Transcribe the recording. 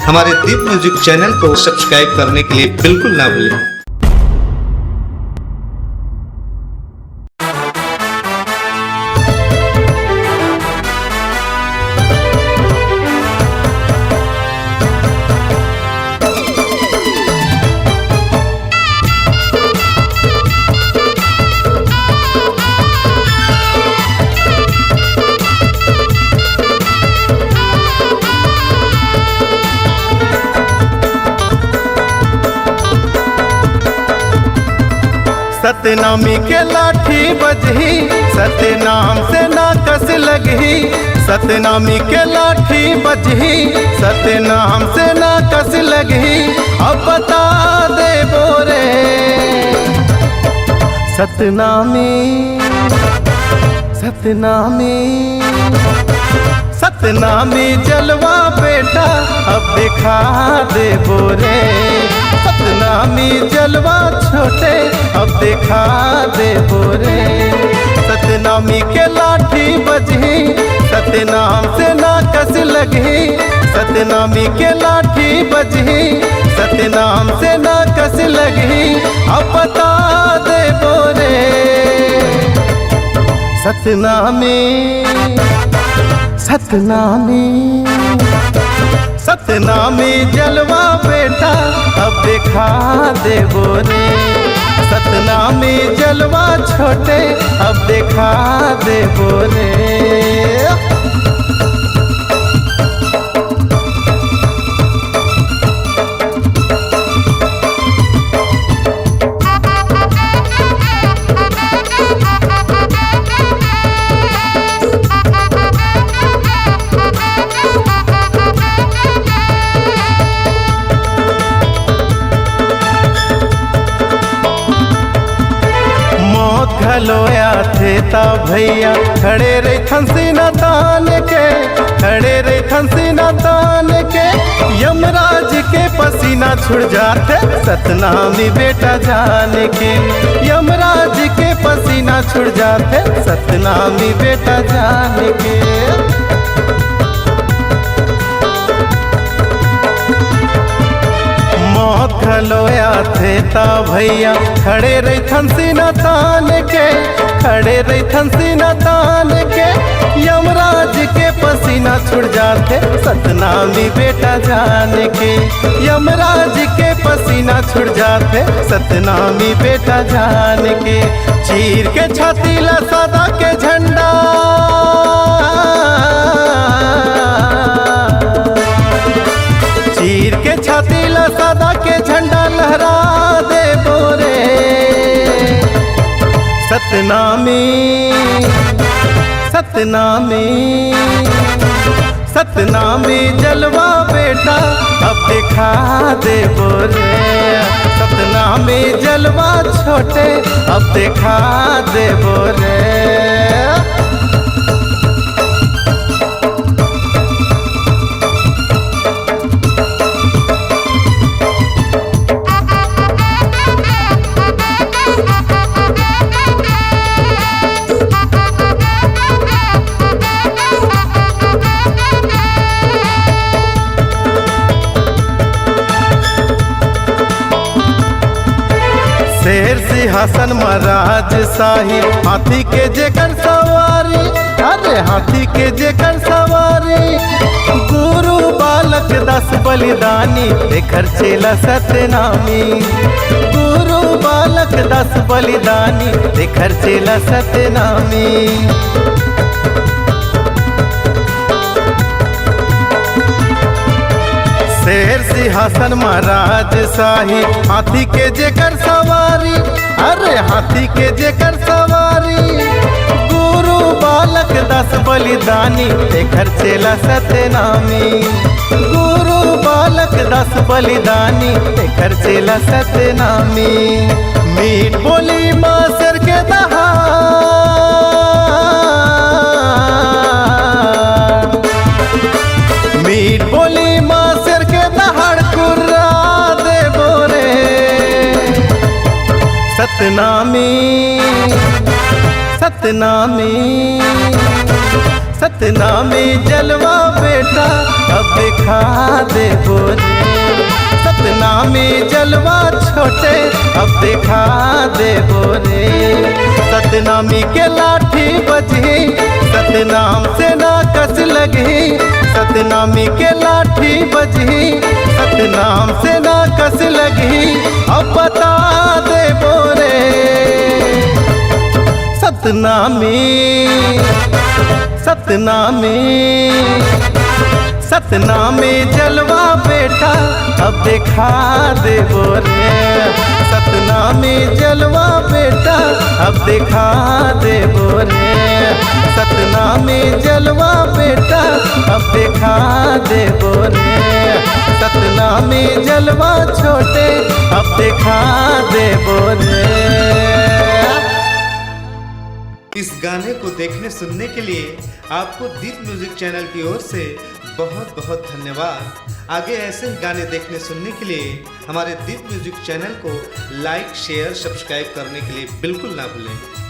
हमारे दीप music channel को subscribe करने के लिए बिल्कुल ना भूलें। सतनामी के लाठी बजही, सतनाम से ना कस लगही। सतनामी के लाठी बजही, सतनाम से ना कस लगही। अब बता दे बोरे सतनामी सतनामी सतनामी जलवा बेटा अब दिखा दे बोरे। सतनामी जलवा छोटे अब दिखा दे बोरे। सतनामी के लाठी बजही, सतनाम से ना कस लगही। सतनामी के लाठी बजही, सतनाम से ना कस लगही। अब बता दे बोरे सतनामी सतनामी सतनामी जलवा बेटा अब दिखा दे बोरे। सतनामी जलवा छोटे अब दिखा दे बोरे। खलोया थे ता भैया खड़े रे खंसीना तान के। खड़े रे खंसीना तान के यमराज के पसीना छुड़ जाते। सतनामी बेटा जान के यमराज के पसीना छुड़ जाते। सतनामी बेटा जान के खलोया थे ता भैया खड़े रही थंसीना तान के। खड़े रही थंसीना तान के यमराज के पसीना छुड़ जाते। सतनामी बेटा जान के यमराज के पसीना छुड़ जाते। सतनामी बेटा जान के चीर के छाती ला सदा के झंडा। चीर के छाती ला सदा के झंडा लहरा दे बोरे। सतनामी सतनामी सतनामी जलवा बेटा अब दिखा दे बोरे। सतनामी जलवा छोटे अब दिखा दे बोरे। शेर सिंहासन महाराज शाही हाथी के जेकर सवारी। अरे हाथी के जेकर सवारी गुरु बालक दस बलिदानी देखर चेला सतनामी। गुरु बालक दस बलिदानी देखर चेला सतनामी। शेर सिंहासन महाराज शाही हाथी के जेकर सवारी। अरे हाथी के जेकर सवारी गुरु बालक दस बलिदानी देखर चेला सतनामी। गुरु बालक दस बलिदानी देखर चेला सतनामी। मीठ बोली माँ सर के दहा मीठ बोली माँ सर के दहाड़ कुर्रा दे बोरे। सतनामी सतनामी सतना में जलवा बेटा अब दिखा दे बोरे, सतना में जलवा छोटे अब दिखा दे बोरे। सतनामी के लाठी बजी सतनाम से ना कस लगी, सतनामी के लाठी बजी सतनाम से ना कस लगी। अब बता दे बोरे सतनामी सतनामी सतनामी जलवा बेटा अब दिखा दे बोरे, सतनामी जलवा बेटा अब दिखा दे बोरे, सतनामी जलवा बेटा अब दिखा दे बोरे, सतनामी जलवा छोटे अब दिखा दे बोरे। इस गाने को देखने सुनने के लिए आपको दीप म्यूजिक चैनल की ओर से बहुत बहुत धन्यवाद। आगे ऐसे ही गाने देखने सुनने के लिए हमारे दीप म्यूजिक चैनल को लाइक शेयर सब्सक्राइब करने के लिए बिल्कुल ना भूलें।